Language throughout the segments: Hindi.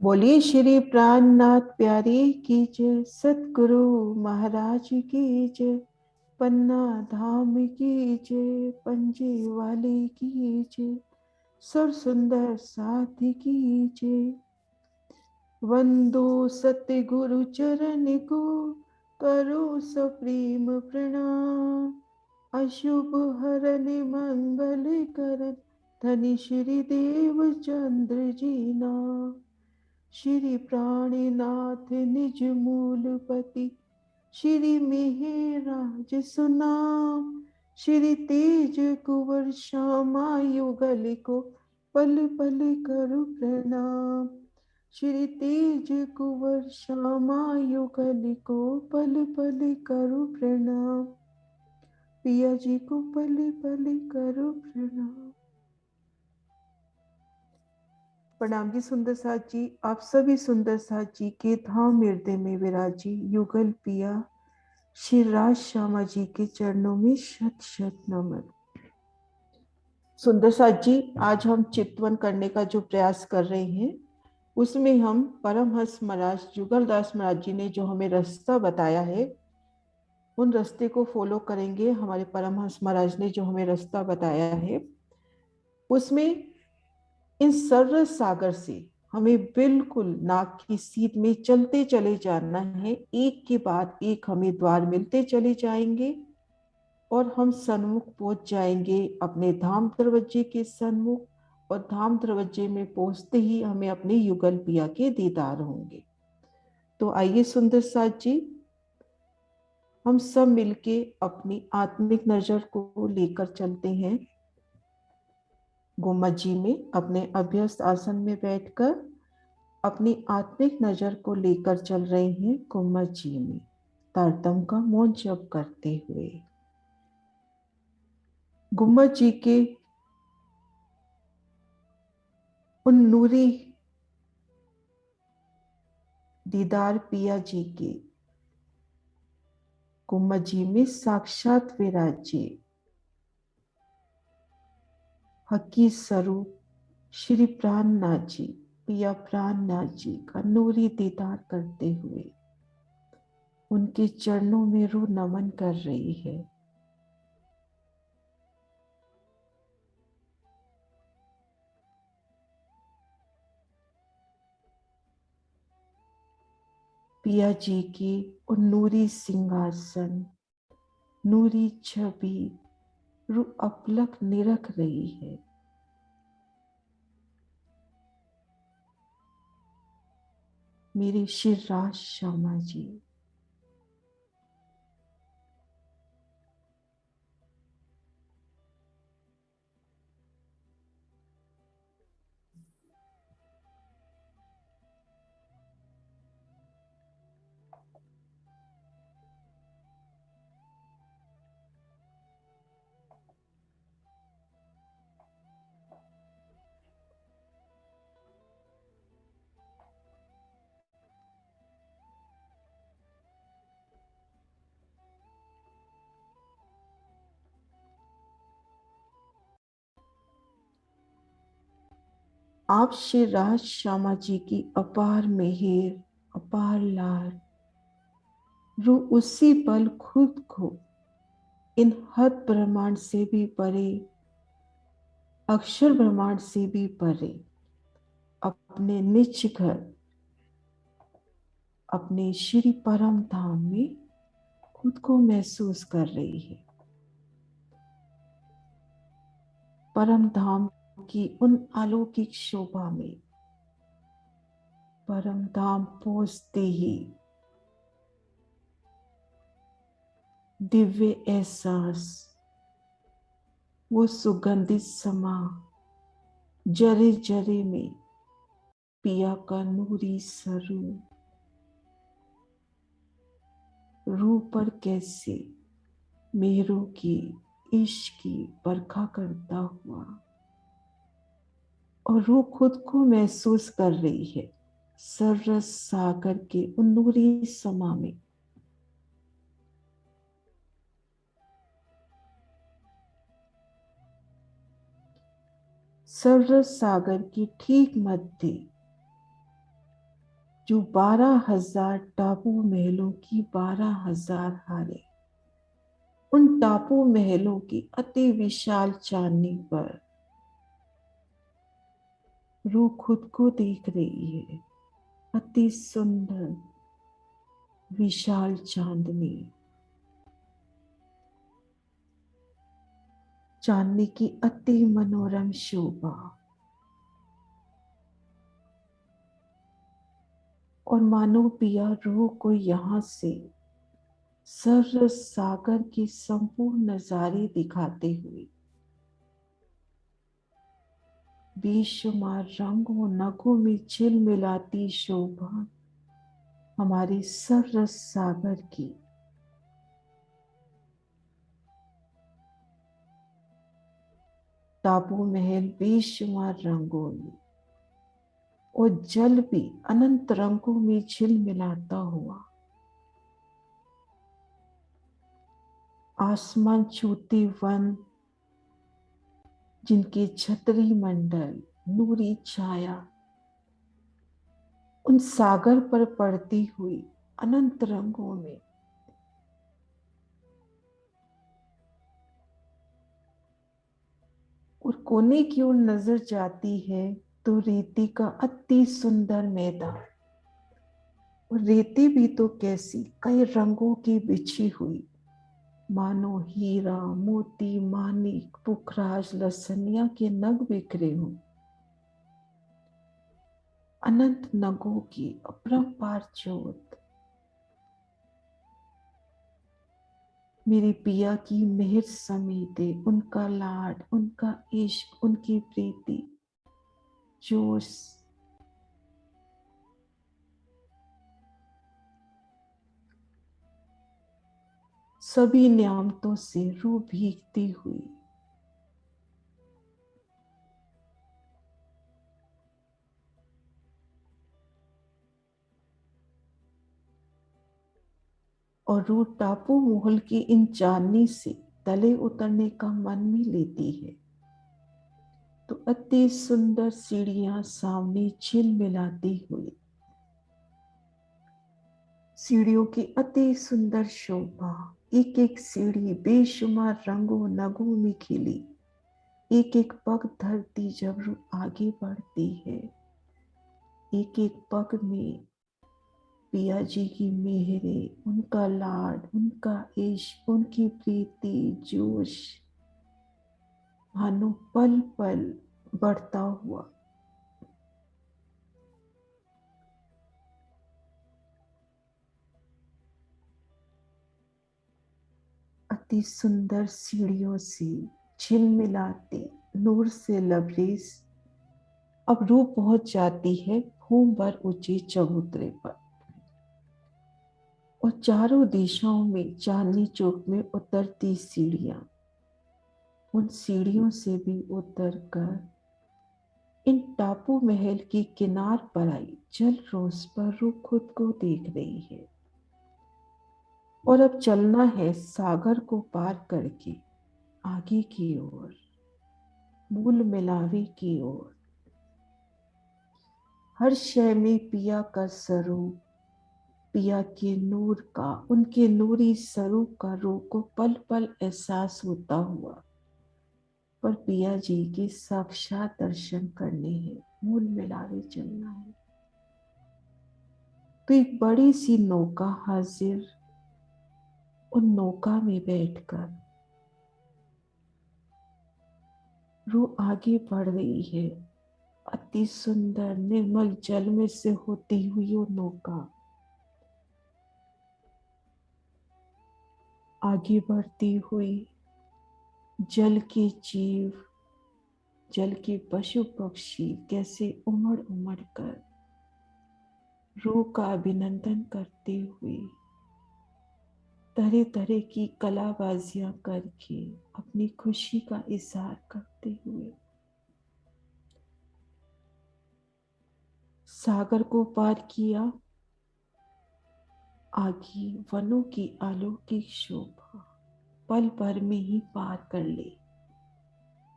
बोलिए श्री प्राणनाथ प्यारे की जय, सतगुरु महाराज की जय, पन्ना धाम की जय, पंजे वाले की जय, सुर सुंदर साथी की जय। वंदो सतगुरु चरण को, करो सप्रेम प्रणाम। अशुभ हरन मंगल करन, धनि श्री देव चंद्र जी नाम। श्री प्राणनाथ निज मूलपति, श्री मेहराज सुनाम। श्री तेज कुंवर श्यामा युगल को, पल पल करु प्रणाम। श्री तेज कुंवर श्यामा युगल को, पल पल करु प्रणाम। पिया जी को पल पल करु प्रणाम। प्रणाम जी सुंदर साथ जी। आप सभी सुंदर साथ जी के धाम हृदय में विराजी युगल पिया श्री राज श्यामा जी के चरणों में शत शत नमन। सुंदर साथ जी, आज हम चितवन करने का जो प्रयास कर रहे हैं, उसमें हम परमहंस महाराज जुगलदास महाराज जी ने जो हमें रास्ता बताया है, उन रास्ते को फॉलो करेंगे। हमारे परमहंस महाराज ने जो हमें रास्ता बताया है, उसमें इन सर्व सागर से हमें बिल्कुल नाक की सीध में चलते चले जाना है। एक के बाद एक हमें द्वार मिलते चले जाएंगे और हम सन्मुख पहुंच जाएंगे अपने धाम दरवाजे के सन्मुख। और धाम दरवाजे में पहुंचते ही हमें अपने युगल पिया के दीदार होंगे। तो आइए सुंदर साथ जी, हम सब मिलके अपनी आत्मिक नजर को लेकर चलते हैं गुम्बद जी में। अपने अभ्यस्त आसन में बैठकर अपनी आत्मिक नजर को लेकर चल रहे हैं गुम्बद जी में, तारतम का मौन जप करते हुए। गुम्बद जी के उन नूरी दीदार पिया जी के गुम्बद जी में साक्षात विराजे हकी स्वरूप श्री प्राणनाथ जी, पिया प्राणनाथ जी का नूरी दीदार करते हुए उनके चरणों में रू नमन कर रही है। पिया जी की उन नूरी सिंहासन, नूरी छवि रू अपलक निरख रही है। मेरे श्री राज श्यामा जी, आप श्री राज श्यामा जी की अपार मेहर, अपार लार रू उसी पल खुद को इन हद ब्रह्मांड से भी परे, अक्षर ब्रह्मांड से भी परे, अपने निज घर, अपने श्री परम धाम में खुद को महसूस कर रही है। परम धाम की उन अलौकिक शोभा में परम धाम पहुंचते ही दिव्य एहसास, वो सुगंधित समा जरे जरे में पिया का नूरी स्वरूप रूह पर कैसे मेहरों की इश्क की बरखा करता हुआ, और रूह खुद को महसूस कर रही है सररस सागर के उन नूरी समा में। सररस सागर की ठीक मध्य जो 12,000 टापू महलों की 12,000 हारे, उन टापू महलों की अति विशाल चांदनी पर रूह खुद को देख रही है। अति सुंदर विशाल चांदनी, चांदनी की अति मनोरम शोभा, और मानो पिया रूह को यहाँ से सरस सागर के संपूर्ण नजारे दिखाते हुए बेशुमार रंगों नगों में झिलमिलाती शोभा हमारे सरस सागर की टापू महल बेशुमार रंगों में और जल भी अनंत रंगों में झिलमिलाता हुआ आसमान छूते वन जिनके छतरी मंडल नूरी छाया उन सागर पर पड़ती हुई अनंत रंगों में और कोने की ओर नजर जाती है तो रेती का अति सुंदर मैदान, और रेती भी तो कैसी कई रंगों की बिछी हुई, मानो हीरा मोती मानिक पुखराज लसनिया के नग बिखरे हों। अनंत नगों की अपरंपार ज्योत मेरे पिया की मेहर समेटे, उनका लाड उनका इश्क उनकी प्रीति जोश सभी नियामतों से रूह भीगती हुई और रूह टापू महल की इन चांदनी से तले उतरने का मन भी लेती है तो अति सुंदर सीढ़ियां सामने झिलमिलाती हुई, सीढ़ियों की अति सुंदर शोभा, एक एक सीढ़ी बेशुमार रंगों नगों में खिली, एक एक पग धरती जब रूह आगे बढ़ती है, एक एक पग में पिया जी की मेहरे उनका लाड उनका इश्क उनकी प्रीति जोश मानो पल पल बढ़ता हुआ अति सुंदर सीढ़ियों से झिलमिलाती नूर से लबरेज अब रूह पहुंच जाती है भूम भर ऊंचे चबूतरे पर, और चारों दिशाओं में चांदनी चौक में उतरती सीढ़ियां, उन सीढ़ियों से भी उतरकर इन टापू महल की किनार पर आई जल रोज पर रूह खुद को देख रही है, और अब चलना है सागर को पार करके आगे की ओर मूल मिलावे की ओर। हर शय में पिया का स्वरूप पिया के नूर का उनके नूरी स्वरूप का रूह को पल पल एहसास होता हुआ, पर पिया जी के साक्षात दर्शन करने हैं मूल मिलावे चलना है तो एक बड़ी सी नौका हाजिर, उन नौका में बैठकर रूह आगे बढ़ रही है, अति सुंदर निर्मल जल में से होती हुई वो नौका आगे बढ़ती हुई जल के जीव जल के पशु पक्षी कैसे उमड़ उमड़ कर रूह का अभिनंदन करते हुए तरह तरह की कलाबाजियां करके अपनी खुशी का इजहार करते हुए सागर को पार किया, आगे वनों की अलौकिक शोभा पल भर में ही पार कर ले,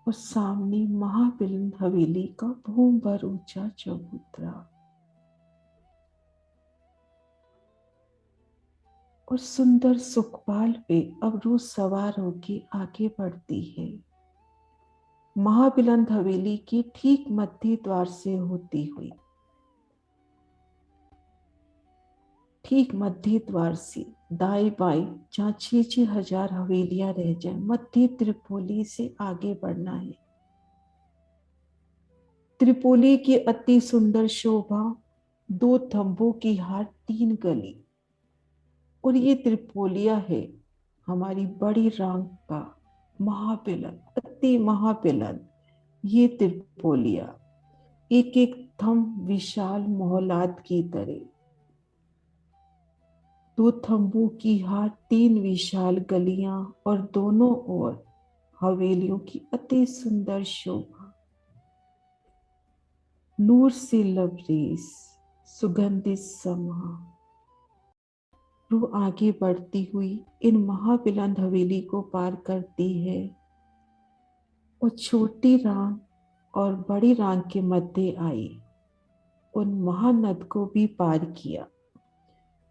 और सामने महाबिलन हवेली का भूम भर ऊंचा चबूतरा, और सुंदर सुखपाल पे अब रूह सवार होके आगे बढ़ती है। महाबिलंद हवेली की ठीक मध्य द्वार से होती हुई, ठीक मध्य द्वार से दाएं बाएं जहाँ 6,000 हवेलियां रह जाए, मध्य त्रिपोली से आगे बढ़ना है। त्रिपोली की अति सुंदर शोभा, 2 थंबों की हार, 3 गली। और ये त्रिपोलिया है हमारी बड़ी रांग का महाबिलन, अति महाबिलन। ये त्रिपोलिया एक एक थंब विशाल मोहलात की तरह, 2 थंबों की हार, 3 विशाल गलियां और दोनों ओर हवेलियों की अति सुंदर शोभा। नूर से लबरेज सुगंधित समा, रूह आगे बढ़ती हुई इन महाबिलंद हवेली को पार करती है और छोटी रांग और बड़ी रांग के मध्य आई, उन महानद को भी पार किया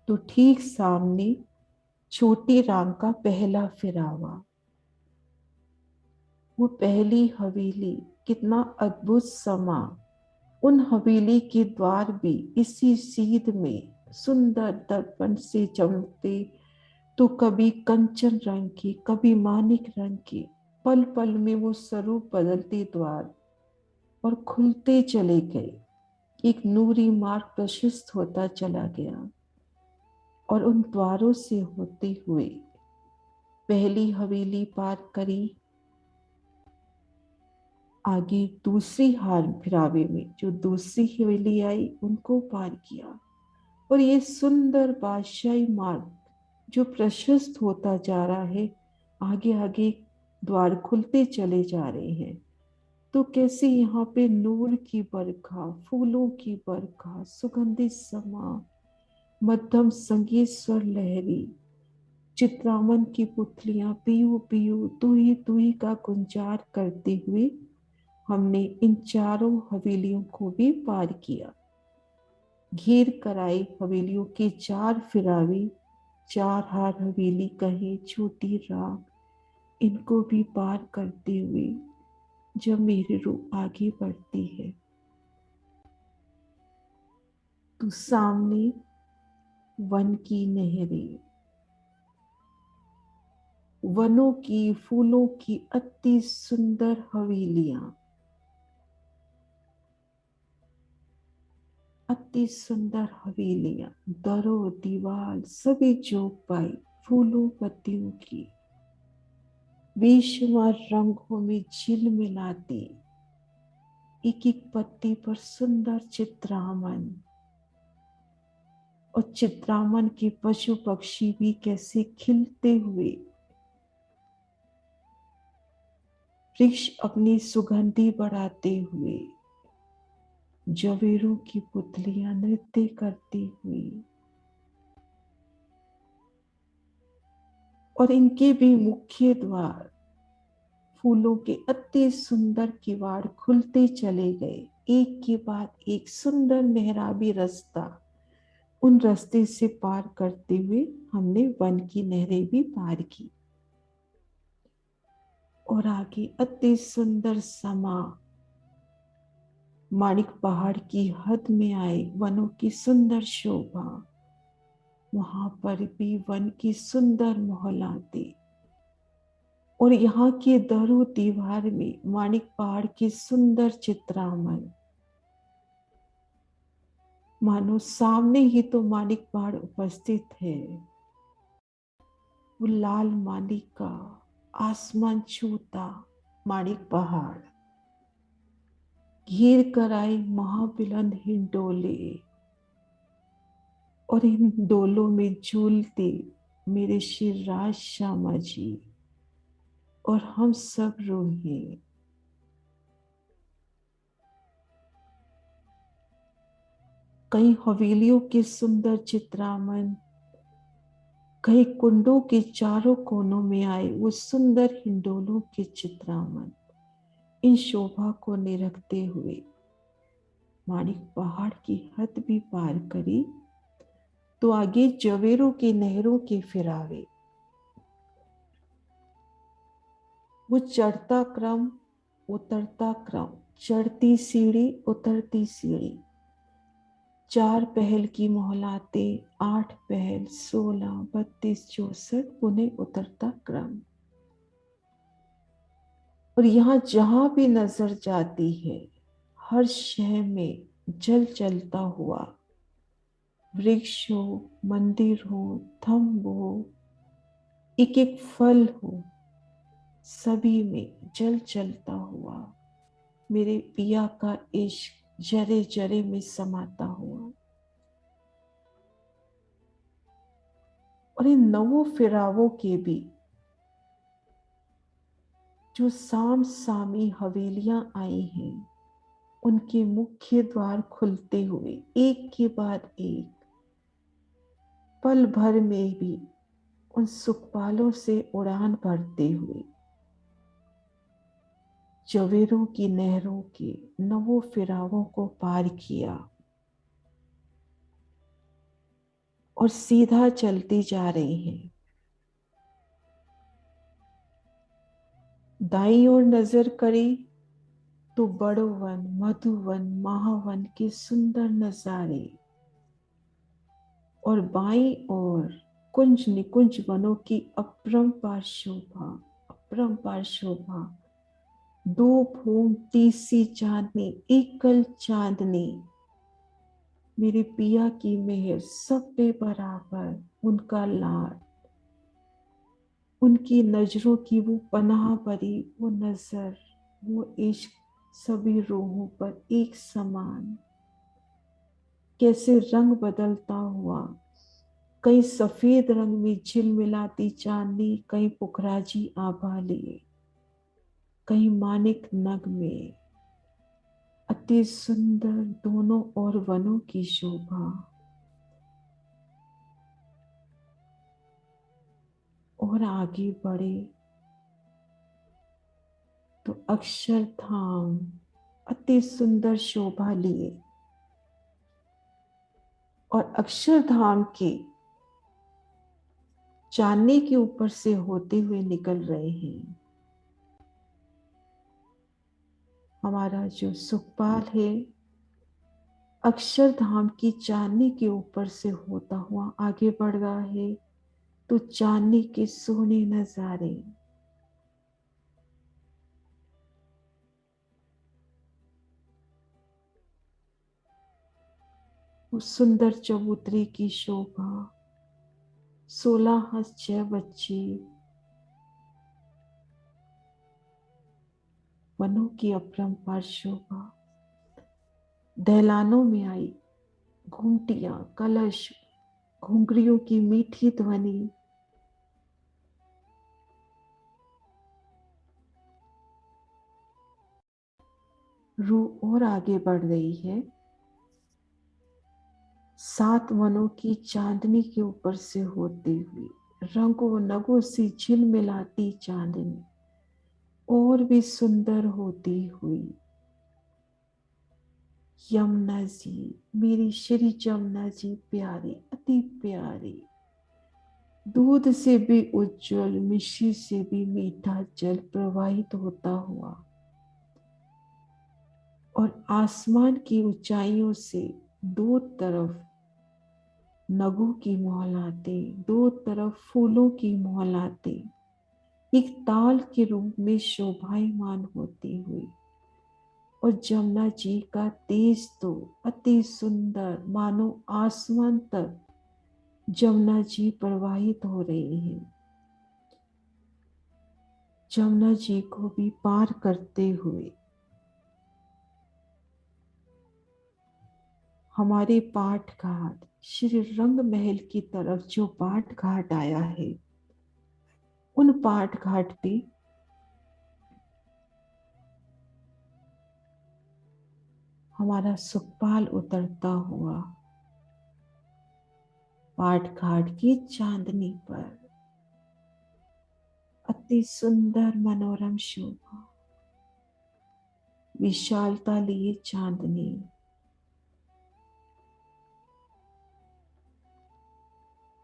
तो ठीक सामने छोटी रांग का पहला फिरावा। वो पहली हवेली, कितना अद्भुत समा। उन हवेली के द्वार भी इसी सीध में सुंदर दर्पण से चमकते, तो कभी कंचन रंग की, कभी मानिक रंग की। पल पल में वो स्वरूप बदलते द्वार और खुलते चले गए। एक नूरी मार्ग प्रशस्त होता चला गया और उन द्वारों से होते हुए पहली हवेली पार करी। आगे दूसरी हार फिरावे में जो दूसरी हवेली आई उनको पार किया और ये सुंदर बादशाही मार्ग जो प्रशस्त होता जा रहा है, आगे आगे द्वार खुलते चले जा रहे हैं। तो कैसे यहाँ पे नूर की बरखा, फूलों की बरखा, सुगंधित समा, मध्यम संगीत स्वर लहरी, चित्रामन की पुतलियां पीयू पीयू तू ही का गुंजार करते हुए हमने इन चारों हवेलियों को भी पार किया। घेर कराई हवेलियों के 4 फिरावे, 4 हार हवेली कहे छोटी राग, इनको भी पार करते हुए जब मेरी रूह आगे बढ़ती है तो सामने वन की नहरें, वनों की, फूलों की अति सुंदर हवेलियां, अति सुंदर हवेलियां, दरो दीवार सभी जोग पाई फूलों पत्तियों की, बेशुमार रंगों में झिलमिलाती, एक एक पत्ती पर सुंदर चित्रामन। और चित्रामन के पशु पक्षी भी कैसे खिलते हुए, वृक्ष अपनी सुगंधी बढ़ाते हुए, जवेरों की पुतलियां नृत्य करती हुई, और इनके भी मुख्य द्वार फूलों के अति सुंदर किवाड़ खुलते चले गए, एक के बाद एक सुंदर मेहराबी रास्ता। उन रास्ते से पार करते हुए हमने वन की नहरें भी पार की और आगे अति सुंदर समा, माणिक पहाड़ की हद में आए, वनों की सुंदर शोभा, वहां पर भी वन की सुंदर मोहलाते और यहाँ के दरो दीवार में माणिक पहाड़ की सुंदर चित्रामन, मानो सामने ही तो माणिक पहाड़ उपस्थित है। वो लाल माणिक का आसमान छूता माणिक पहाड़, घेर कर आई महाबिलंद हिंडोले और इन डोलों में झूलते मेरे शिवराज श्यामा जी और हम सब रोहे। कई हवेलियों के सुंदर चित्रामन, कई कुंडों के चारों कोनों में आए वो सुंदर हिंडोलों के चित्रामन। इन शोभा को निरखते हुए माणिक पहाड़ की हद भी पार करी तो आगे जवेरों की नहरों के फिरावे, वो चढ़ता क्रम उतरता क्रम, चढ़ती सीढ़ी उतरती सीढ़ी, 4 पहल की मोहलाते, 8 पहल, 16, 32, 64, पुनः उतरता क्रम। और यहाँ जहां भी नजर जाती है, हर शय में जल चलता हुआ, वृक्ष हो, मंदिर हो, थंब हो, एक एक फल हो, सभी में जल चलता हुआ मेरे पिया का इश्क जरे जरे में समाता हुआ। और इन नवों फिरावों के भी जो साम सामी हवेलियां आई हैं, उनके मुख्य द्वार खुलते हुए एक के बाद एक, पल भर में भी उन सुखपालों से उड़ान भरते हुए जवेरों की नहरों के नवों फिरावों को पार किया और सीधा चलती जा रही हैं। दाईं ओर नजर करी तो बड़ोवन, मधुवन, महावन के सुंदर नजारे, और बाईं ओर कुंज निकुंज वनों की अपरंपार शोभा, अपरंपार शोभा। 2 फूंक तीसरी चांदनी, एकल चांदनी, मेरे पिया की मेहर, सब पे बराबर उनका लाड, उनकी नजरों की वो पनाह भरी वो नजर, वो इश्क सभी रूहों पर एक समान, कैसे रंग बदलता हुआ, कहीं सफेद रंग में झिलमिलाती चांदनी, कहीं पुखराजी आभा लिए, कहीं मानिक नग में, अति सुंदर दोनों और वनों की शोभा। और आगे बढ़े तो अक्षरधाम अति सुंदर शोभा लिए, और अक्षरधाम के चांदनी के ऊपर से होते हुए निकल रहे हैं। हमारा जो सुखपाल है, अक्षरधाम की चांदनी के ऊपर से होता हुआ आगे बढ़ रहा है, तो चांदनी के सोने नजारे, वो सुंदर चबूतरे की शोभा, 16 हंस 6 बच्चे, वनों की अपरंपार शोभा, दहलानों में आई घुमटियां, कलश, घुंघरियों की मीठी ध्वनि, रूह और आगे बढ़ रही है। 7 वनों की चांदनी के ऊपर से होते हुए, रंगों नगों से झिलमिलाती चांदनी और भी सुंदर होती हुई, यमुना जी, मेरी श्री यमुना जी प्यारी, अति प्यारी, दूध से भी उज्जवल, मिश्री से भी मीठा जल प्रवाहित होता हुआ, और आसमान की ऊंचाइयों से दो तरफ नगों की मोहलाते, दो तरफ फूलों की मोहलाते, एक ताल के रूप में शोभायमान होती हुई, और जमुना जी का तेज तो अति सुंदर, मानो आसमान तक जमुना जी प्रवाहित हो रही है। जमुना जी को भी पार करते हुए हमारे पाठ घाट, श्री रंग महल की तरफ जो पाठ घाट आया है, उन पाठ घाट पे हमारा सुखपाल उतरता हुआ पाठ घाट की चांदनी पर, अति सुंदर मनोरम शोभा, विशालता लिए चांदनी,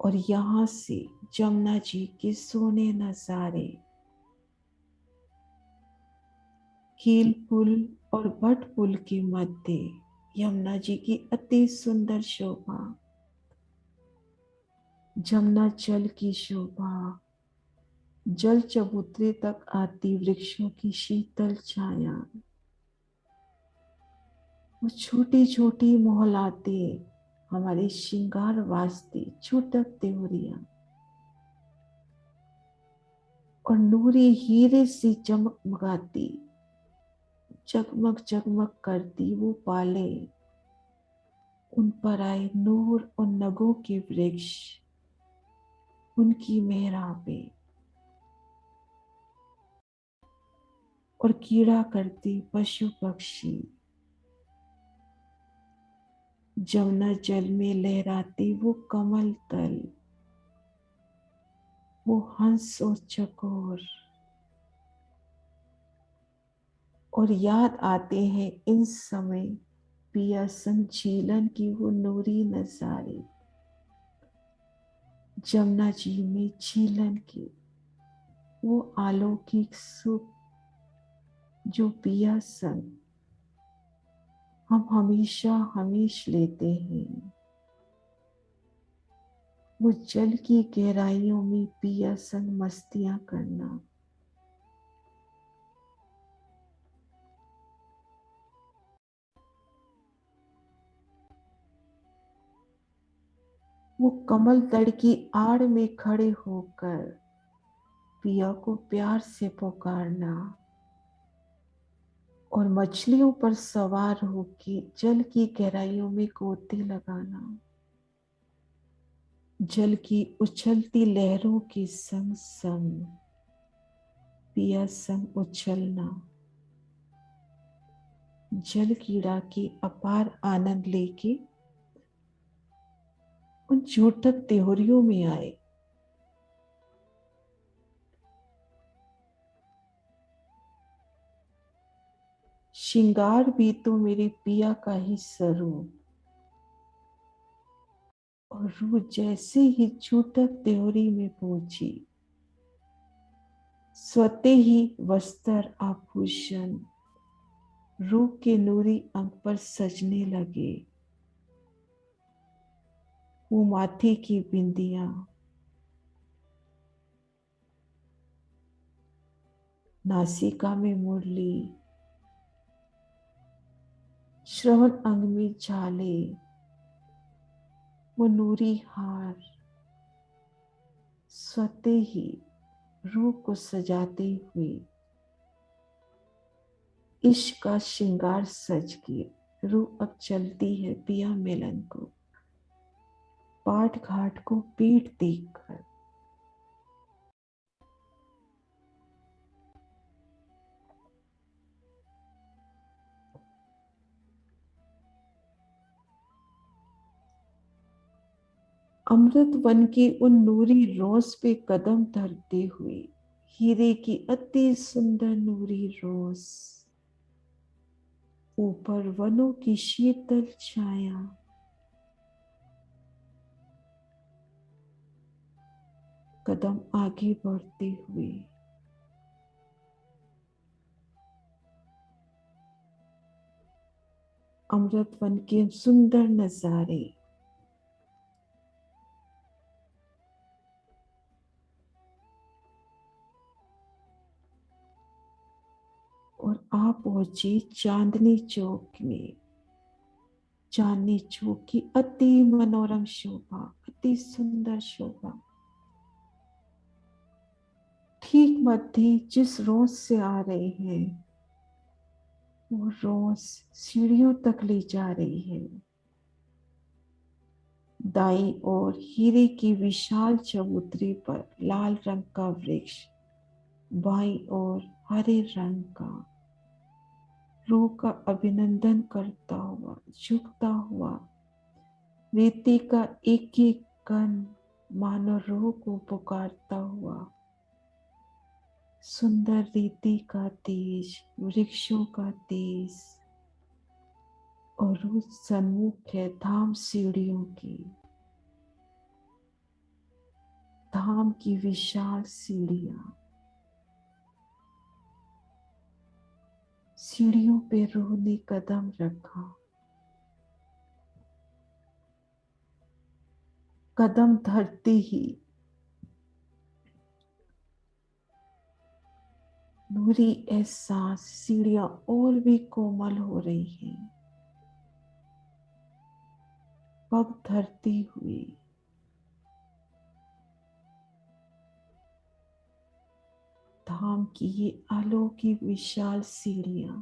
और यहाँ से जमुना जी के सोने नजारे, कील पुल और भट पुल के मध्य यमुना जी की अति सुंदर शोभा, जमुना जल की शोभा, जल चबूतरे तक आती वृक्षों की शीतल छाया, वो छोटी छोटी मोहलातें, हमारे श्रृंगार वास्ते छूटक त्योरियां और नूरी हीरे से चमकमगाती, जगमग जगमग करती वो पाले, उन पर आए नूर और नगों के वृक्ष, उनकी मेहराबें और कीड़ा करते पशु पक्षी, जमुना जल में लहराते वो कमल तल, वो हंस और चकोर, और याद आते हैं इन समय पिया संचीलन की वो नूरी नजारे, जमुना जी में झीलन की वो अलौकिक सुख, जो पिया संग हम हमेशा हमेश लेते हैं। वो जल की गहराइयों में पिया संग मस्तियां करना, वो कमल तड़ की आड़ में खड़े होकर पिया को प्यार से पुकारना और मछलियों पर सवार होकर जल की गहराइयों में गोते लगाना, जल की उछलती लहरों के संग संग पिया संग उछलना, जल कीड़ा की अपार आनंद लेके उन झूठक त्योरियों में आए। श्रृंगार भी तो मेरे पिया का ही स्वरूप, और रूह जैसे ही छूटक त्योरी में पहुंची, स्वतः ही वस्त्र आभूषण रूह के नूरी अंग पर सजने लगे, वो माथे की बिंदियां, नासिका में मुरली, श्रवण अंग में झाले, वो नूरी हार स्वतः ही रूह को सजाते हुए इश्क का श्रृंगार सज के रूह अब चलती है पिया मिलन को, पाट घाट को पीठ देखकर। अमृत वन की उन नूरी रोज पे कदम धरते हुए हीरे की अति सुंदर नूरी रोज, ऊपर वनों की शीतल छाया, कदम आगे बढ़ते हुए अमृत वन के सुंदर नजारे, और आप पहुंची चांदनी चौक में। चांदनी चौक की अति मनोरम शोभा, अति सुंदर शोभा, ठीक मध्य जिस रोज से आ रहे हैं वो रोज सीढ़ियों तक ले जा रही है। दाई और हीरे की विशाल चबूतरी पर लाल रंग का वृक्ष, बाईं ओर हरे रंग का, रूह का अभिनंदन करता हुआ, झुकता हुआ, रेती का एक एक कण मानो रूह को पुकारता हुआ, सुंदर रेती का तेज, वृक्षों का तेज, और रूह सन्मुख है धाम सीढ़ियों की। धाम की विशाल सीढ़ियां, सीढ़ियों पे रूह ने कदम रखा। कदम धरते ही नूरी एहसास, सीढ़ियां और भी कोमल हो रही हैं। पग धरते हुए धाम की ये अलौकिक विशाल सीढ़ियां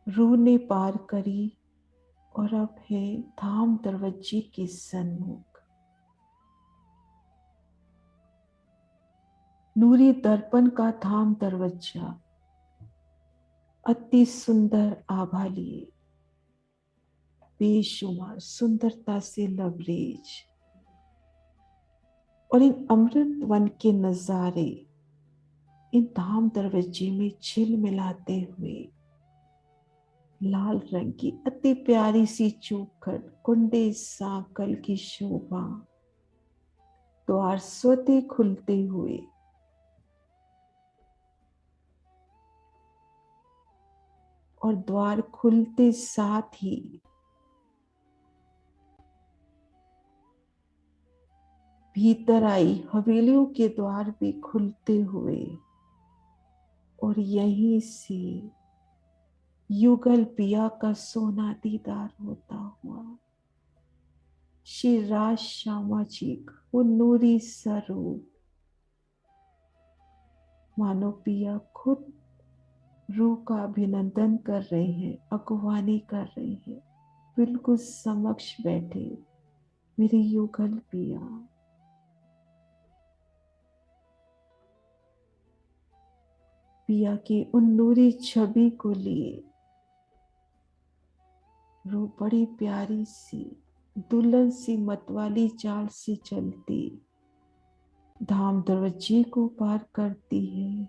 रूह ने पार करी और अब है धाम दरवाजे के सन्मुख। नूरी दर्पण का धाम दरवाजा अति सुंदर आभा लिए, बेशुमार सुंदरता से लबरेज, और इन अमृत वन के नजारे इन धाम दरवाजे में झिलमिलाते हुए लाल रंग की अति प्यारी सी चौखट, कुंडे सांकल की शोभा, द्वार स्वतः खुलते हुए और द्वार खुलते साथ ही भीतर आई हवेलियों के द्वार भी खुलते हुए और यहीं से युगल पिया का सोना दीदार होता हुआ श्री राज श्यामा जी का वो नूरी स्वरूप, मानो पिया खुद रूह का अभिनंदन कर रहे हैं, अगवानी कर रहे हैं, बिल्कुल समक्ष बैठे मेरे युगल पिया। पिया की उन नूरी छवि को लिए रूह बड़ी प्यारी सी दुल्हन सी मतवाली चाल से चलती धाम दरवाजे को पार करती है।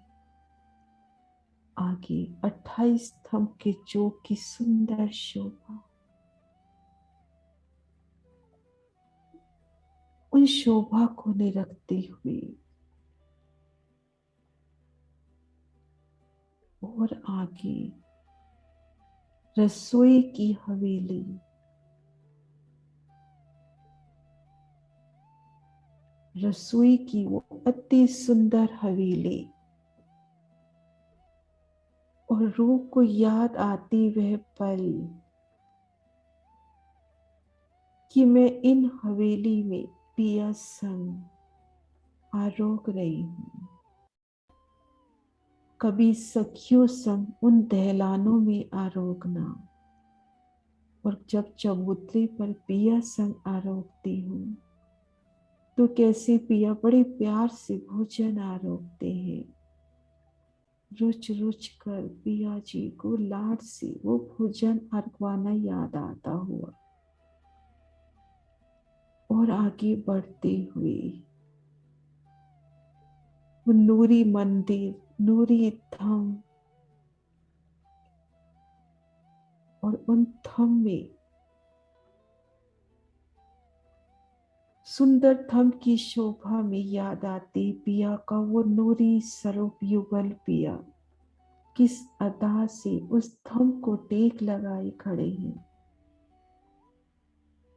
आगे 28 स्तंभ के चौक की सुंदर शोभा, उन शोभा को निरखते हुए और आगे रसोई की हवेली, रसोई की वो अति सुंदर हवेली, और रूह को याद आती वह पल कि मैं इन हवेली में पिया संग आरोग रही हूं। कभी सखियों संग उन दहलानों में आरोगना, और जब चबूतरे पर पिया संग आरोगती हूँ तो कैसे पिया बड़े प्यार से भोजन आरोगते हैं। रुच रुच कर पिया जी को लाड से वो भोजन अर्पवाना याद आता हुआ और आगे बढ़ते हुए वो नूरी मंदिर, नूरी थम, और उन थम में सुंदर थम की शोभा में याद आती पिया का वो नूरी स्वरूप युगल पिया किस अदा से उस थम को टेक लगाए खड़े हैं।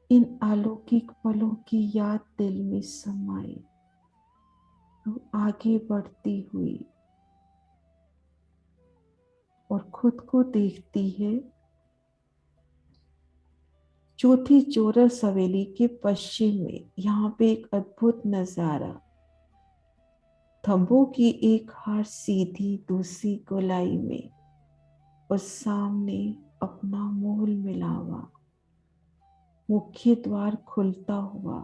इन अलौकिक पलों की याद दिल में समाए तो आगे बढ़ती हुई और खुद को देखती है चौथी चौरस हवेली के पश्चिम में। यहाँ पे एक अद्भुत नजारा, थंबों की एक हार सीधी दूसरी गोलाई में और सामने अपना मोल मिलावा मुख्य द्वार खुलता हुआ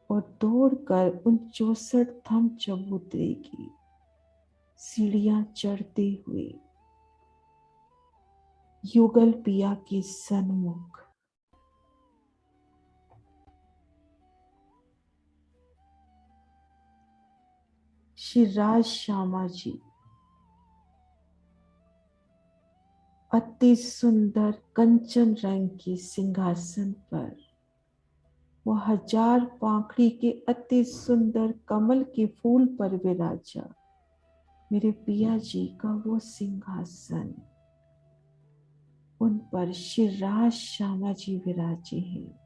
और दौड़कर उन 64 थंब चबूतरे की सीढ़ियां चढ़ते हुए युगल पिया के सन्मुख श्री राज श्यामा जी अति सुंदर कंचन रंग के सिंहासन पर, वो 1000 पाखड़ी के अति सुंदर कमल के फूल पर विराजा मेरे पिया जी का वो सिंहासन, उन पर श्री राज श्यामा जी विराजे हैं।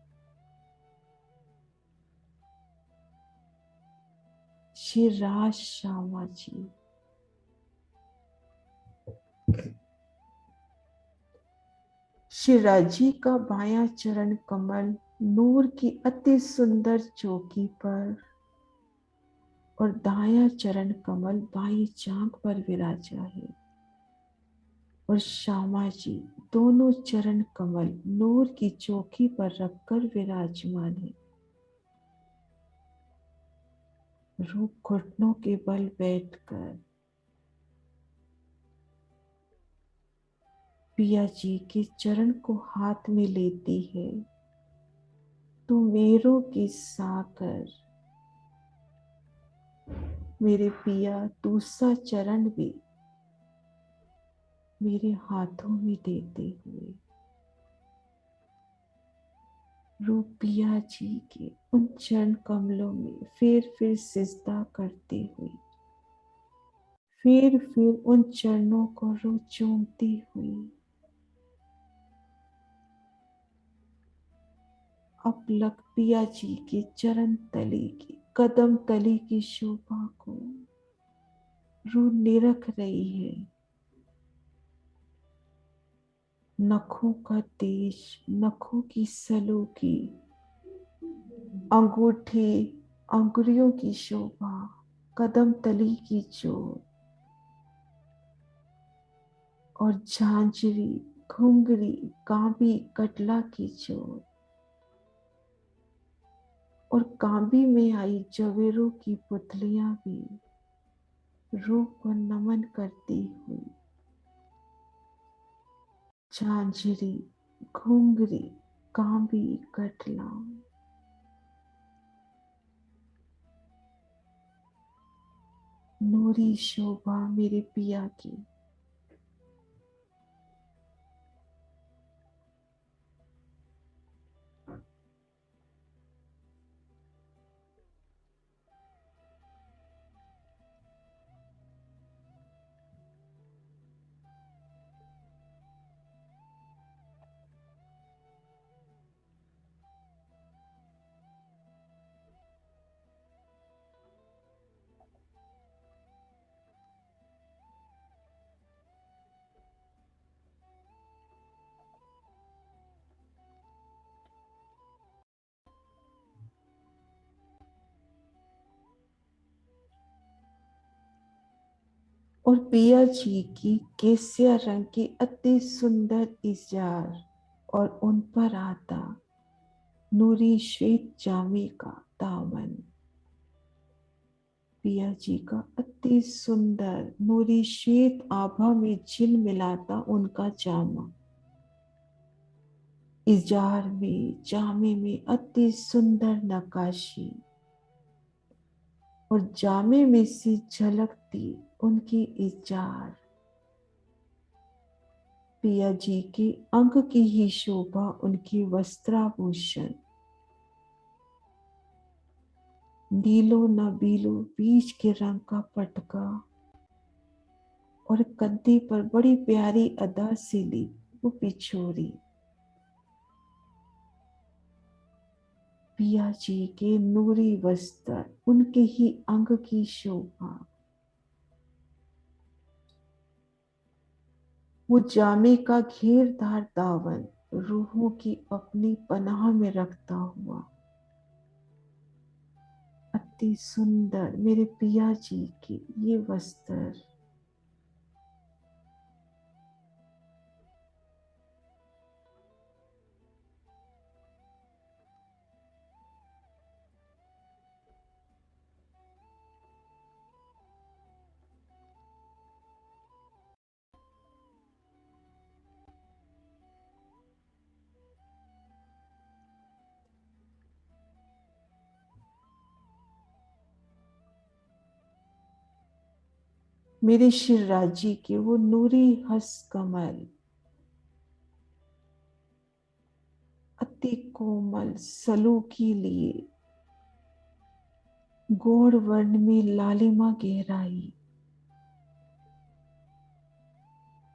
श्री राज श्यामा जी, श्री राजी का बायां चरण कमल नूर की अति सुंदर चौकी पर और दायां चरण कमल बाई जांघ पर विराजा है। और श्यामा जी दोनों चरण कमल नूर की चौकी पर रखकर विराजमान है। रूप घुटनों के बल बैठकर पिया जी के चरण को हाथ में लेती है। तू मेरों की साकर, मेरे पिया दूसरा चरण भी मेरे हाथों में देते हुए रूप पिया जी के उन चरण कमलों में फिर सिजदा करते हुए फिर उन चरणों को रो चूमती हुई अब लग पिया जी के चरण तली की कदम तली की शोभा को रू निरख रही है। नखों का तेज, नखों की सलोकी, अंगूठी, अंगुरियों की शोभा, कदम तली की चोट और झांझरी, घुंघरी, कांबी, कटला की चोट और कांबी में आई जवेरों की पुतलियां भी रूप को नमन करती हुई झांझरी, घुंघरी, कांबी, कटला नूरी शोभा मेरे पिया की। और पिया जी की केसरिया रंग की अति सुंदर इजार और उन पर आता नूरी श्वेत जामे का दामन। पिया जी का अति सुंदर नूरी श्वेत आभा में झिल मिलाता उनका जामा, इजार में जामे में अति सुंदर नकाशी और जामे में से झलकती उनकी इजार। पिया जी के अंग की ही शोभा उनकी वस्त्राभूषण, नीलो न बीलो बीच के रंग का पटका और कंधे पर बड़ी प्यारी अदा से ली वो पिछोरी। पिया जी के नूरी वस्त्र, उनके ही अंग की शोभा, वो जामे का घेरदार दावन रूहों की अपनी पनाह में रखता हुआ अति सुंदर मेरे पिया जी के ये वस्त्र। मेरे शिवराज जी के वो नूरी हस्त कमल अति कोमल सलू के लिए गौड़ वर्ण में लालिमा गहराई,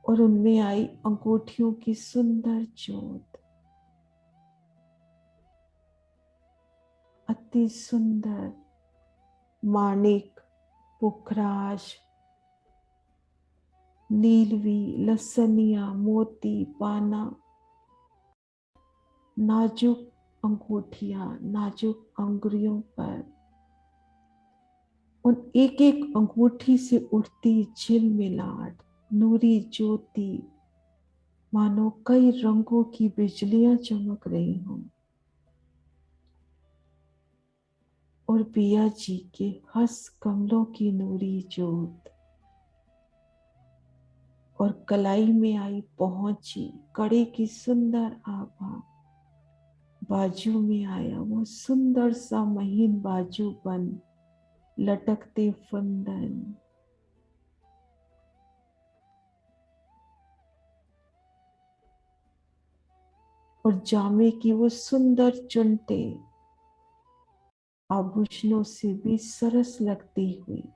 और उनमें आई अंगूठियों की सुंदर जोत, अति सुंदर माणिक, पुखराज, नीलवी, लसनिया, मोती, पाना, नाजुक अंगूठियां, नाजुक अंगुरियों पर, उन एक एक अंगूठी से उठती झिलमिलाट, नूरी ज्योति, मानो कई रंगों की बिजलियां चमक रही हों। और पिया जी के हंस कमलों की नूरी जोत, और कलाई में आई पहुंची कड़े की सुंदर आभा, बाजू में आया वो सुंदर सा महीन बाजू बन, लटकते फंदन, और जामे की वो सुंदर चुनटे, आभूषणों से भी सरस लगती हुई।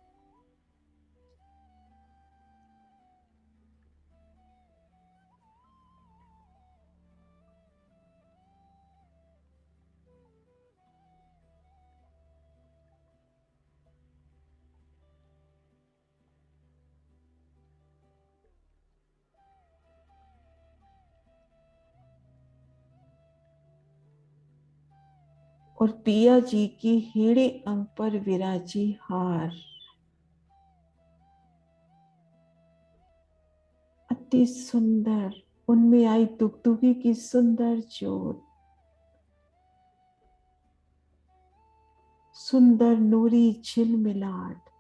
और पिया जी की हेड़े अंग पर विराजी हार, अति सुंदर, उनमें आई दुगदुगी की सुंदर जोत, सुंदर नूरी झिलमिलाट,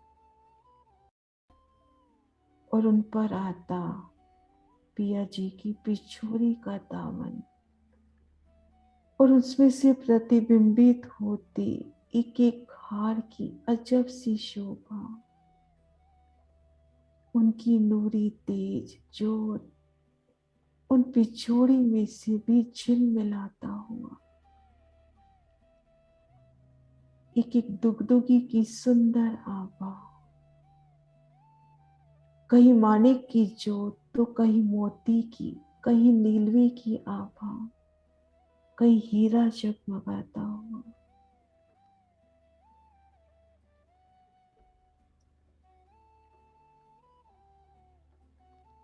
और उन पर आता पिया जी की पिछोरी का दामन, और उसमें से प्रतिबिंबित होती एक एक हार की अजब सी शोभा, उनकी नूरी तेज जोत उन पिछोड़ी में से भी झिलमिलाता हुआ, एक एक दुगदुगी की सुंदर आभा, कहीं माणिक की जोत तो कहीं मोती की, कहीं नीलवी की आभा, कहीं हीरा जगमगाता हुआ।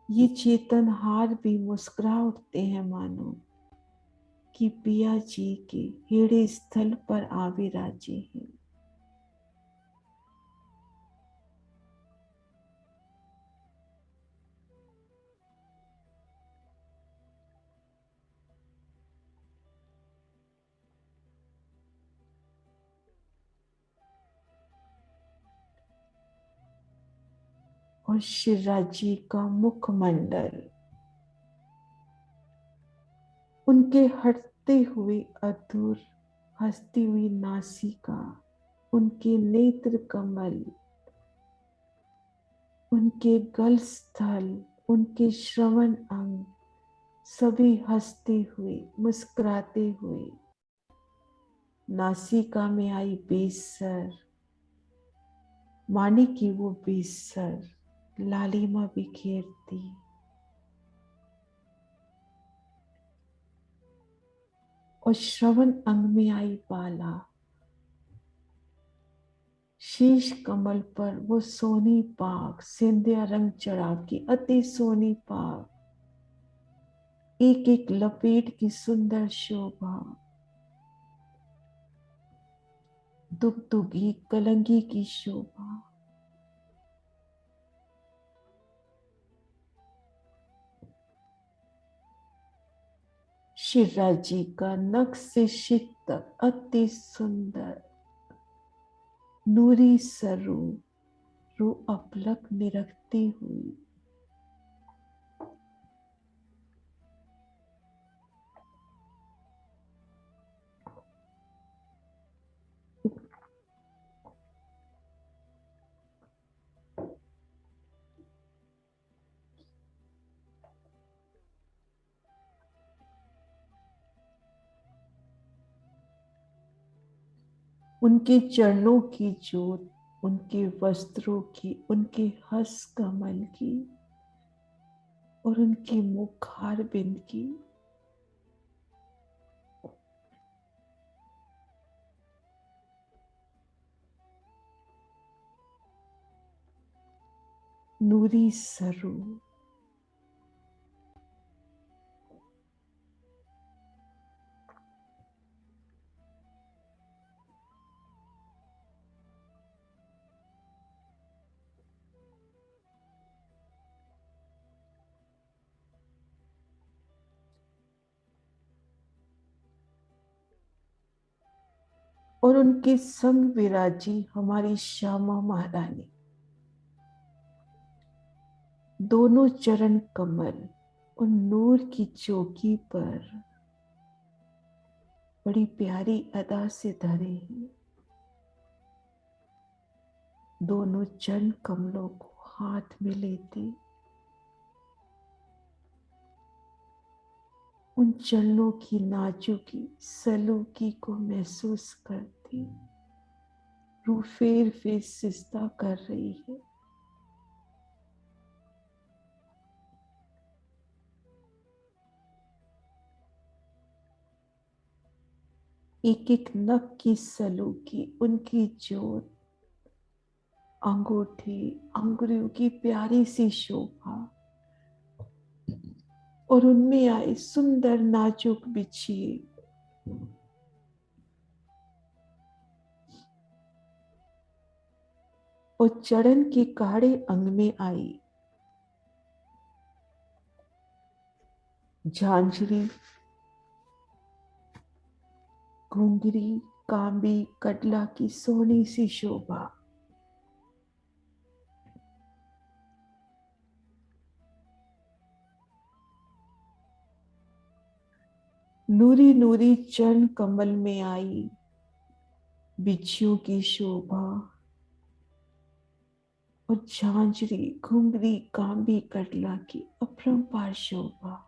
ये चेतनहार भी मुस्कुरा उठते हैं, मानो कि पिया जी के हेड़े स्थल पर आवे राजे हैं। और शिवराज जी का मुखमंडल, उनके हटते हुए अधूर हंसती हुई नासिका, उनके नेत्र कमल, उनके गल स्थल, उनके श्रवण अंग, सभी हंसते हुए मुस्कुराते हुए। नासिका में आई बेसर, मानी की वो बेसर लालिमा बिखेरती, और श्रवण अंग में आई बाला, शीश कमल पर वो सोनी पाग, सिंधिया रंग चढ़ा की अति सोनी पाग, एक एक लपेट की सुंदर शोभा, दुगदुगी कलंगी की शोभा। शिवराज जी का नख से शिख तक अति सुंदर नूरी सरू, रू अपलक निरखती हुई। उनके चरणों की जोत, उनके वस्त्रों की, उनके हस कमल की और उनकी मुखार बिंद की नूरी सरू, और उनके संग विराजी हमारी श्यामा महारानी। दोनों चरण कमल उन नूर की चौकी पर बड़ी प्यारी अदा से धरे हैं। दोनों चरण कमलों को हाथ में लेते उन चरणों की नाजुकी सलूकी को महसूस करती रूह फेर फेर सिजदा कर रही है। एक एक नख की सलूकी, उनकी जोत, अंगूठी, अंगुरियों की प्यारी सी शोभा और उनमें आए सुंदर नाजुक बिछिए और चरण के काढ़े अंग में आई झांझरी, घुंघरी, कांबी, कटला की सोनी सी शोभा। नूरी नूरी चरण कमल में आई बिच्छियों की शोभा और झांझरी, घुंघरी, कांबी, कटला की अपरंपार शोभा।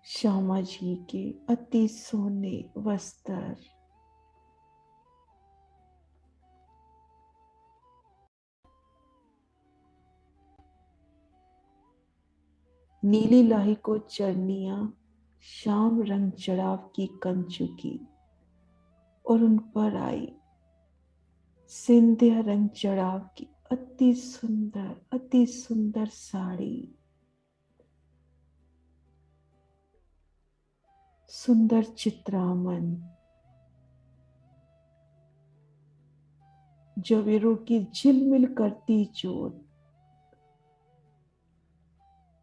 श्यामा जी के अति सोने वस्त्र, नीली लाही को चरनिया, श्याम रंग चढ़ाव की कंचुकी और उन पर आई सिंधिया रंग चढ़ाव की अति सुंदर साड़ी, सुंदर चित्रामन, जवेरों की झिलमिल करती जोत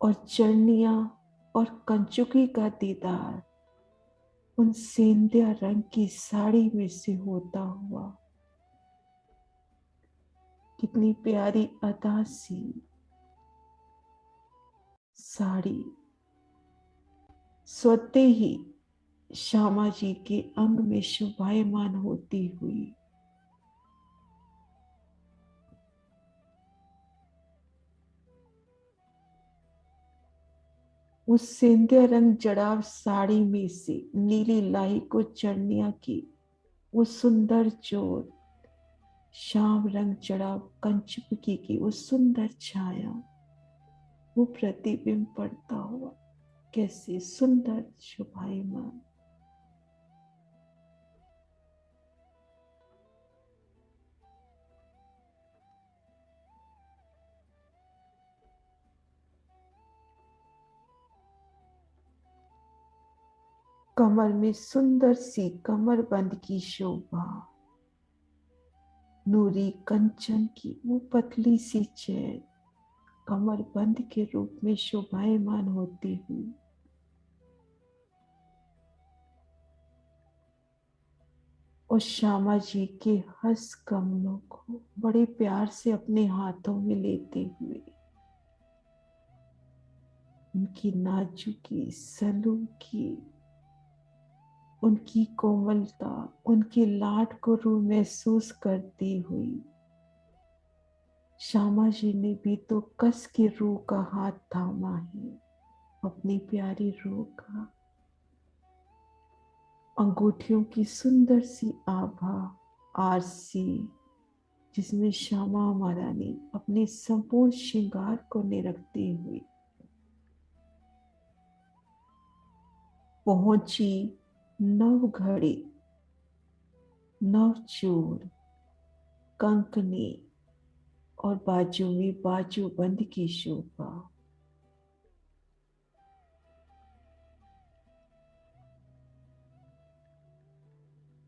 और चरनिया और कंचुकी का दीदार उन सेंधिया रंग की साड़ी में से होता हुआ। कितनी प्यारी अदा सी साड़ी स्वतः ही श्यामा जी के अंग में शोभायमान होती हुई उस सेंधिया रंग जड़ाव साड़ी में से नीली लाही को चरनिया की वो सुंदर जोत, श्याम रंग चढ़ाव कंचुकी की वो सुंदर छाया, वो प्रतिबिंब पड़ता हुआ कैसे सुंदर शोभायमान। कमर में सुंदर सी कमर बंद की शोभा, नूरी कंचन की वो पतली सी चैन कमर बंद के रूप में शोभायमान होती हुई और श्यामा जी के हस कमलों को बड़े प्यार से अपने हाथों में लेते हुए उनकी नाजुकी सलूकी उनकी कोमलता, उनके लाड को रूह महसूस करती हुई श्यामा जी ने भी तो कस के रूह का हाथ थामा है, अपनी प्यारी रूह का। अंगूठियों की सुंदर सी आभा आरसी, जिसमें श्यामा महारानी अपने संपूर्ण श्रृंगार को निरखती हुई पहुंची नव घड़ी, नव चूड़, कंकनी और बाजू में बाजूबंद की शोभा।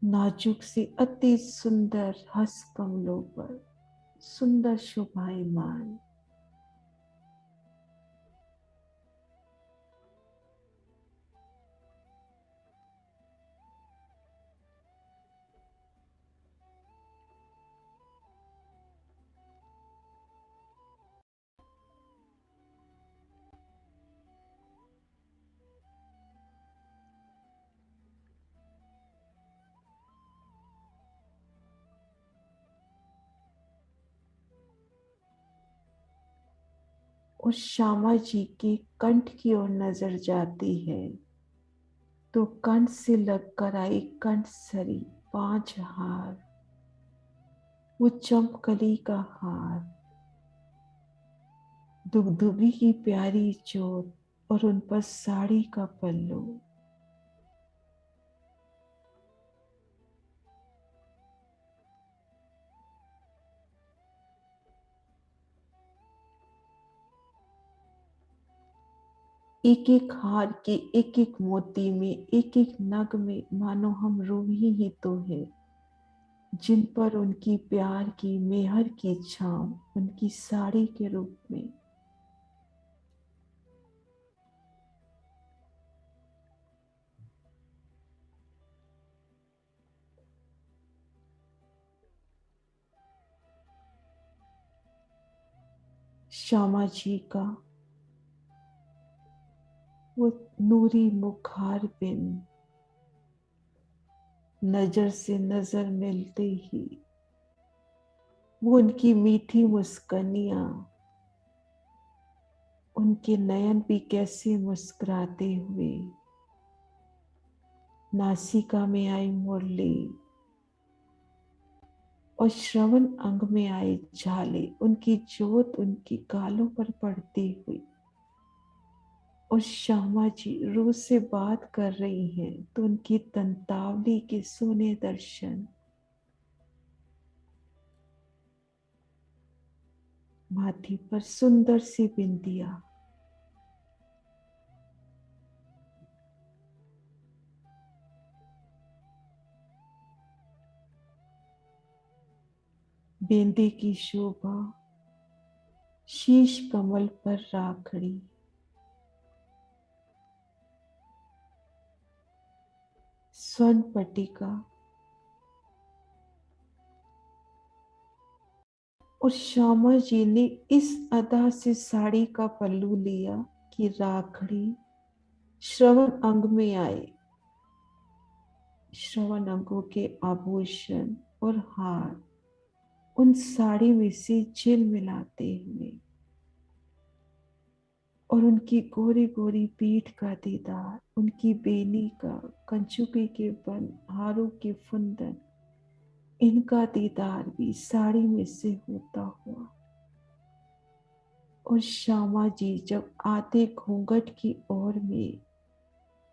नाजुक से अति सुंदर हस्त कमलों पर सुंदर शोभायमान। और श्यामा जी के कंठ की ओर नजर जाती है तो कंठ से लगकर आई कंठ सरी 5 हार, वो चंपकली का हार, दुगदुगी की प्यारी चोट और उन पर साड़ी का पल्लू। एक एक हार के एक एक मोती में, एक एक नग में मानो हम रूही ही तो है, जिन पर उनकी प्यार की मेहर की छांव उनकी साड़ी के रूप में। श्यामा जी का वो नूरी मुखार बिन नजर से नजर मिलते ही वो उनकी मीठी मुस्कानियां, उनके नयन भी कैसे मुस्कुराते हुए नासिका में आई मुरली और श्रवण अंग में आए झाले, उनकी जोत उनकी गालों पर पड़ती हुई। और श्यामा जी रूह से बात कर रही हैं तो उनकी तंतावली के सोने दर्शन, माथे पर सुंदर सी बिंदिया, बेंदे की शोभा, शीश कमल पर राखड़ी, स्वर्ण पट्टिका। और श्यामा जी ने इस अदा से साड़ी का पल्लू लिया कि राखड़ी श्रवण अंग में आए, श्रवण अंगों के आभूषण और हार उन साड़ी में से झिल मिलाते हुए और उनकी गोरी गोरी पीठ का दीदार, उनकी बेनी का, कंचुकी के बंद हारों के फुंदन, इनका दीदार भी साड़ी में से होता हुआ। और श्यामा जी जब आते घूंघट की ओर में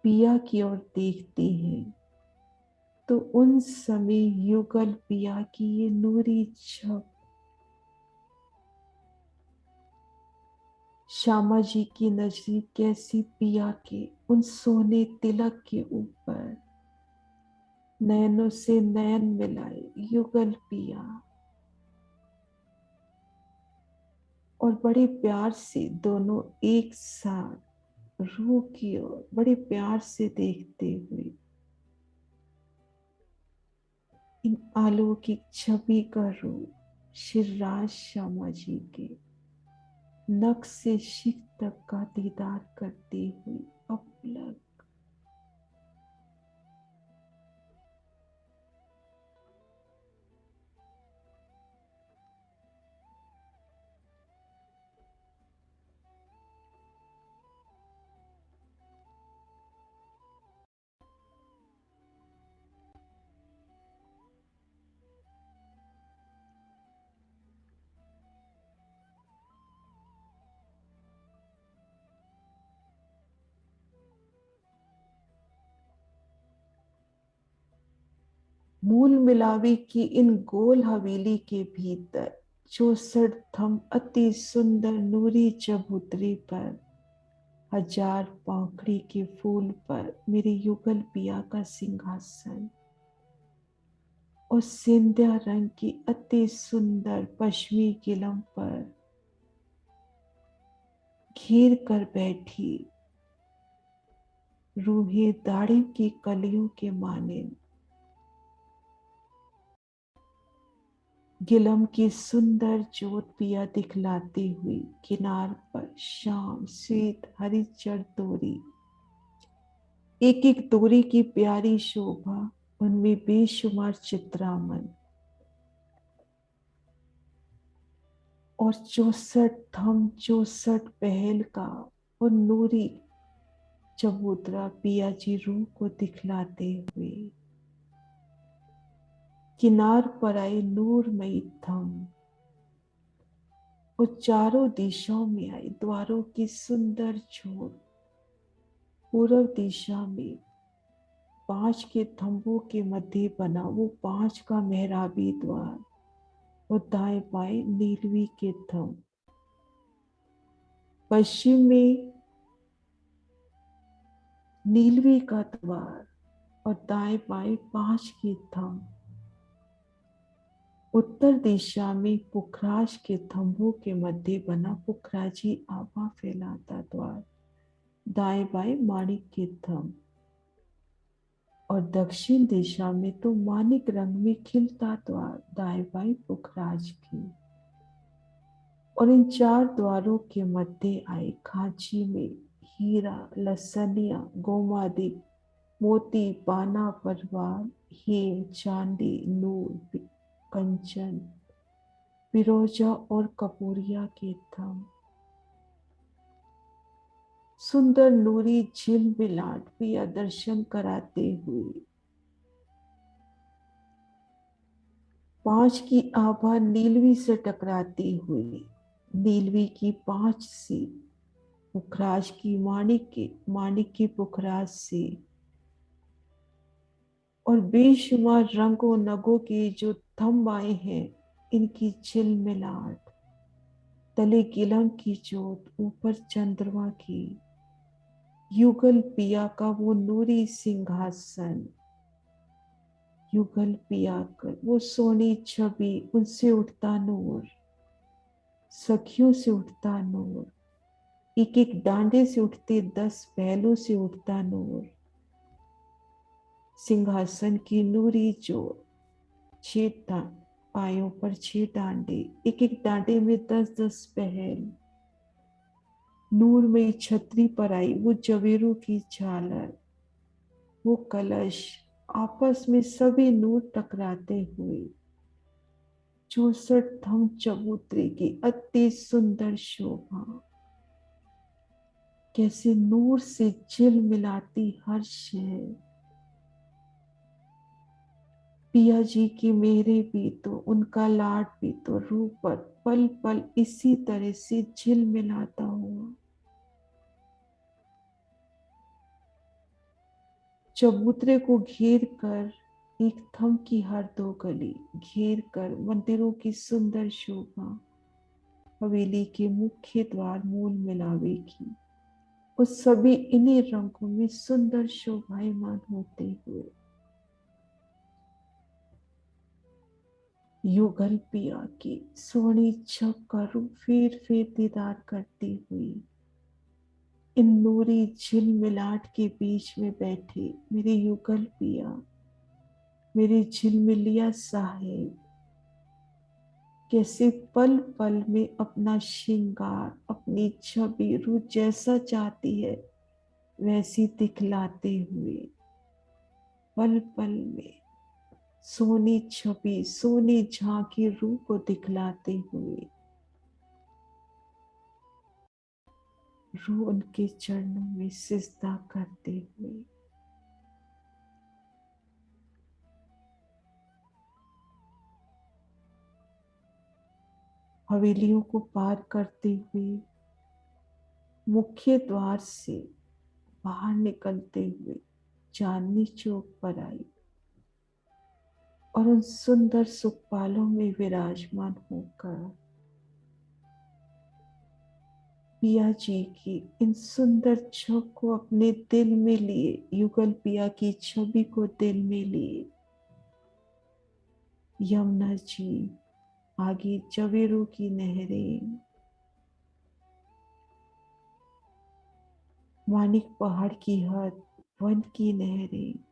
पिया की ओर देखती हैं तो उन समय युगल पिया की ये नूरी छप श्यामा जी की नजरी कैसी पिया के उन सोने तिलक के ऊपर नयनों से नयन मिलाए युगल पिया और बड़े प्यार से दोनों एक साथ रूह की ओर बड़े प्यार से देखते हुए इन अलौकिक छवि का रूप शिवराज श्यामा जी के नख से शिख तक का दीदार करते हुए अपलक मूल मिलावी की इन गोल हवेली के भीतर 64 थम अति सुंदर नूरी चबूतरे पर, 1000 पाखड़ी के फूल पर मेरे युगल पिया का सिंहासन, और सिंधिया रंग की अति सुंदर पश्चिमी गिलम पर घेर कर बैठी रूहे दाढ़ी की कलियों के मानिंद, गिलम की सुंदर जोत पिया दिखलाती हुई किनार पर शाम श्वेत हरिचर तोरी, एक एक तोरी की प्यारी शोभा, उनमें बेशुमार चित्रामन, और 64 थम 64 पहल का और नूरी चबूतरा पिया जी रूह को दिखलाते हुए किनार पर आई नूरमयी थम, और चारों दिशाओं में आई द्वारों की सुंदर झोर, पूर्व दिशा में 5 के थंबों के मध्य बना वो 5 का मेहराबी द्वार, और दाएं बाएं नीलवी के थंब, पश्चिम में नीलवी का द्वार और दाएं बाएं 5 के थंब, उत्तर दिशा में पुखराज के थंबों के मध्य बना पुखराजी आभा फैलाता द्वार, दाएं बाएं माणिक के थंब, और दक्षिण दिशा में तो मानिक रंग में खिलता द्वार, दाएं बाएं पुखराज की, और इन 4 द्वारों के मध्य आए खांची में हीरा, लसनिया, गोमादिक, मोती, पाना, परवार, हेम, चांदी, नूर, कंचन, फिरोजा और कपूरिया के थम, सुंदर नूरी झिलमिलाट पिया दर्शन कराते हुए 5 की आभा नीलवी से टकराती हुई, नीलवी की 5 से पुखराज की माणिक की पुखराज से, और बेशुमार रंगों नगों के जो थंब आए हैं इनकी झिलमिलाट, तले गिलम की जोत, ऊपर चंद्रमा की, युगल पिया का वो नूरी सिंहासन, युगल पिया कर वो सोनी छवि, उनसे उठता नूर, सखियों से उठता नूर, एक एक डांडे से उठते 10 पहलू से उठता नूर, सिंहासन की नूरी जोत, 6 पायों पर 6 डांडे, एक एक डांडे में 10-10 पहल, नूर में छतरी पर आई वो जवेरू की झालर, वो कलश, आपस में सभी नूर टकराते हुए 64 थम चबूतरे की अति सुंदर शोभा, कैसे नूर से झिल मिलाती हर्ष है, पिया जी की मेरे भी तो, उनका लाड भी तो रूप पर पल पल इसी तरह से झिल मिलाता हुआ, चबूतरे को घेर कर एक थम की हर 2 गली घेर कर मंदिरों की सुंदर शोभा, हवेली के मुख्य द्वार मूल मिलावे की, उस सभी इन्हीं रंगों में सुंदर शोभायमान होते हुए युगल पिया की सोनी छप का रूप फिर दीदार करती हुई इन नूरी झिलमिलाट के बीच में बैठे मेरे युगल पिया, मेरे झिलमिलिया साहेब, कैसे पल पल में अपना श्रृंगार, अपनी छवि रूह जैसा चाहती है वैसी दिखलाते हुए पल पल में सोनी छवि, सोनी झांकी रूह को दिखलाते हुए रूह उनके चरणों में सिजदा करते हुए हवेलियों को पार करते हुए मुख्य द्वार से बाहर निकलते हुए चांदनी चौक पर आई, और उन सुंदर सुखपालों में विराजमान होकर पिया जी की इन सुंदर छब को अपने दिल में लिए, युगल पिया की छवि को दिल में लिए यमुना जी, आगे जवेरू की नहरें, मानिक पहाड़ की हद, वन की नहरें,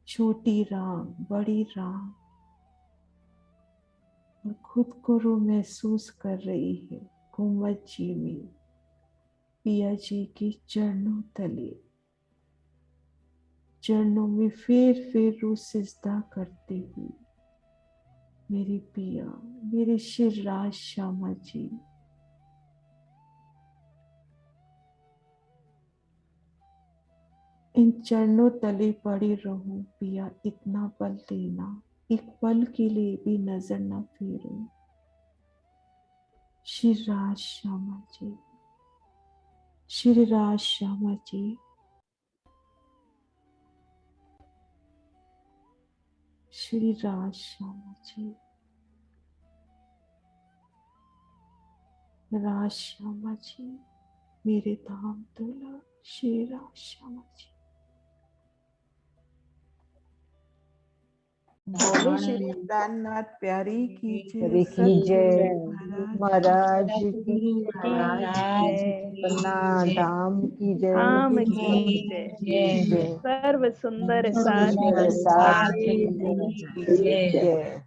छोटी राम, बड़ी राम, और खुद को रो महसूस कर रही है गुम्बद जी में पिया जी के चरणों तले, चरणों में फिर रू सिजदा करते हुए मेरे पिया, मेरे शिवराज श्यामा जी, इन चरणों तले पड़े रहूं पिया, इतना बल देना, एक पल के लिए भी नजर न फेरूं। शिवराज श्यामा जी, शिवराज श्यामा जी, श्रीराज श्यामा जी, राज श्यामा जी, मेरे धाम दूल्हा श्रीराज श्यामा जी। बोलो श्री प्राणनाथ प्यारी की जय, जय महाराज महाराज की धाम की जय, सर्व सुंदर साथ साथ जय।